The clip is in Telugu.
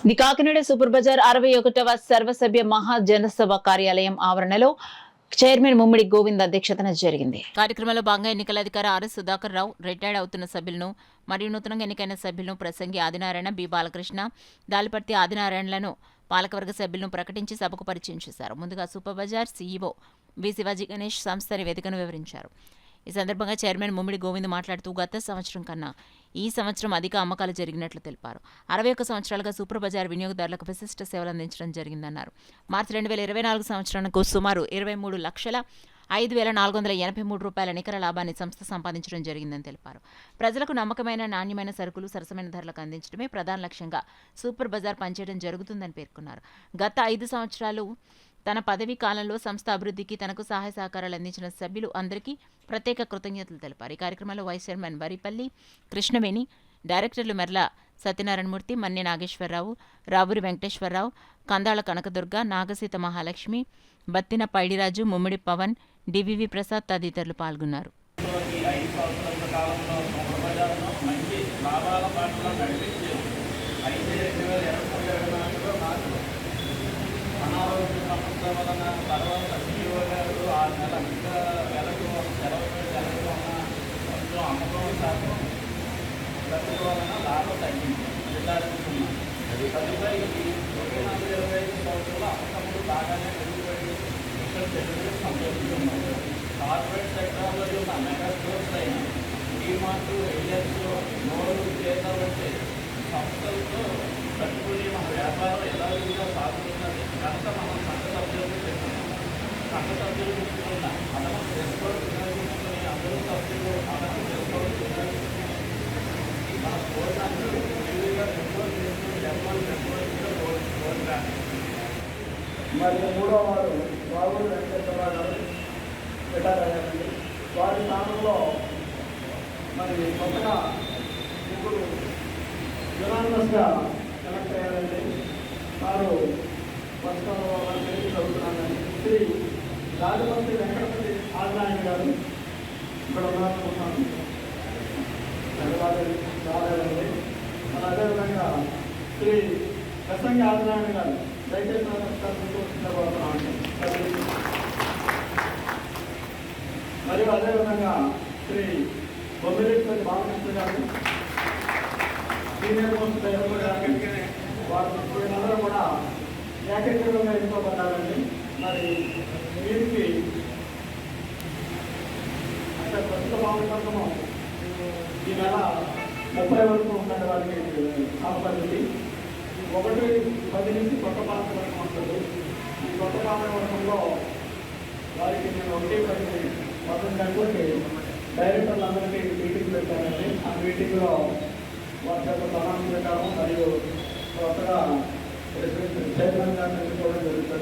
ది కాకినాడ సూపర్ బజార్ 61వ సర్వసభ్య మహాజనసభ కార్యాలయం ఆవరణలో చైర్మన్ ముమ్మిడి గోవింద్ అధ్యక్షతన జరిగింది. కార్యక్రమంలో భాగంగా ఎన్నికల అధికారి ఆర్ సుధాకర్ రావు, రిటైర్డ్ అవుతున్న సభ్యులను మరియు నూతనంగా ఎన్నికైన సభ్యులను ప్రసంగి ఆదినారాయణ, బి బాలకృష్ణ, దాలిపర్తి ఆదినారాయణలను పాలకవర్గ సభ్యులను ప్రకటించి సభకు పరిచయం చేశారు. ముందుగా సూపర్ బజార్ సీఈఓ వి శివాజీ గణేష్ సంస్థ నివేదికను వివరించారు. ఈ సందర్భంగా చైర్మన్ ముమ్మిడి గోవింద్ మాట్లాడుతూ గత సంవత్సరం కన్నా ఈ సంవత్సరం అధిక అమ్మకాలు జరిగినట్లు తెలిపారు. 61 సంవత్సరాలుగా సూపర్ బజార్ వినియోగదారులకు విశిష్ట సేవలు అందించడం జరిగిందన్నారు. మార్చి 2024 సంవత్సరానికి సుమారు 23,05,483 రూపాయల నికర లాభాన్ని సంస్థ సంపాదించడం జరిగిందని తెలిపారు. ప్రజలకు నమ్మకమైన, నాణ్యమైన సరుకులు సరసమైన ధరలకు అందించడమే ప్రధాన లక్ష్యంగా సూపర్ బజార్ పనిచేయడం జరుగుతుందని పేర్కొన్నారు. గత 5 సంవత్సరాలు తన పదవీ కాలంలో సంస్థ అభివృద్ధికి తనకు సహాయ సహకారాలు అందించిన సభ్యులు అందరికీ ప్రత్యేక కృతజ్ఞతలు తెలిపారు. ఈ కార్యక్రమంలో వైస్ చైర్మన్ వరిపల్లి కృష్ణవేణి, డైరెక్టర్లు మెర్ల సత్యనారాయణమూర్తి, మన్నె నాగేశ్వరరావు, రావూరి వెంకటేశ్వరరావు, కందాళ కనకదుర్గ, నాగసీత మహాలక్ష్మి, బత్తిన పైడిరాజు, ముమ్మిడి పవన్, డివివి ప్రసాద్ తదితరులు పాల్గొన్నారు. అనారోగ్య సమస్య వలన తర్వాత సీఈఓ గారు 6 నెలల నెలకు సెలవులు కొంచెం అమ్మకం శాతం తగ్గుల వలన లాభం తగ్గింది. తదుపరి 24-25 సంవత్సరాలు అమ్మకములు బాగానే పెరుగుబడి చర్యలు సంతోషిస్తున్నాయి. కార్పొరేట్ సెక్టార్లో ఉన్న మెగా స్టోర్స్ అయిన డీమార్ట్, రిలయన్స్, నోరు, చేతలు వంటి సంస్థలతో కట్టుకుని మన వ్యాపారం ఎలా విధంగా సాగుతున్నది కనుక మనం సంఘ సభ్యులకు చెప్తున్నాం. సంఘ సభ్యులు తీసుకున్న అదనం చేసుకోవడం వినియోగించుకుని అందరూ సభ్యులు అదనం చేసుకోవడం వినియోగించుకుని మన స్కోర్లను విరివిగా పెట్టుబడి చేసుకుని కోరుతాను. మరి మూడో వారు రావూరి వెంకటేశ్వరరావు గారు రిటైర్ అయ్యారండి. వారి స్థానంలో మరి కొత్తగా ఇప్పుడు యునానిమస్గా కనెక్ట్ అయ్యారండి. వారు ప్రస్తుతం చదువుతున్నారండి. శ్రీ రాజమండ్రి వెంకటపతి ఆదినారాయణ గారు ఇక్కడ ఉన్నారనుకుంటున్నాను. రాలేదండి. అదేవిధంగా శ్రీ ప్రసంగి ఆదినారాయణ గారు దయచేసి మరియు అదేవిధంగా శ్రీ బొమ్మిరెడ్డి బాలకృష్ణ గారు, సీనియర్ మోస్ట్ డైరెక్టర్ గారు, వీళ్ళందరూ కూడా ఏకగ్రీవంగా ఎన్నుకోబడ్డారండి. మరి వీరికి అంటే ప్రస్తుత భావన ఈ నెల 30 వరకు ఉందండి. వారికి కాలపరిమితి 1-10 నుంచి కొత్త పాలక వర్గం ఉంటుంది. ఈ కొత్త పాలక వర్గంలో వారికి నేను 1-10 గంటలకి డైరెక్టర్లందరికీ మీటింగ్ పెట్టానండి. ఆ మీటింగ్లో వారి యొక్క ప్రణాళిక ప్రకారం మరియు కొత్తగా చైర్మన్ గారిని ఎన్నుకోవడం జరుగుతుంది.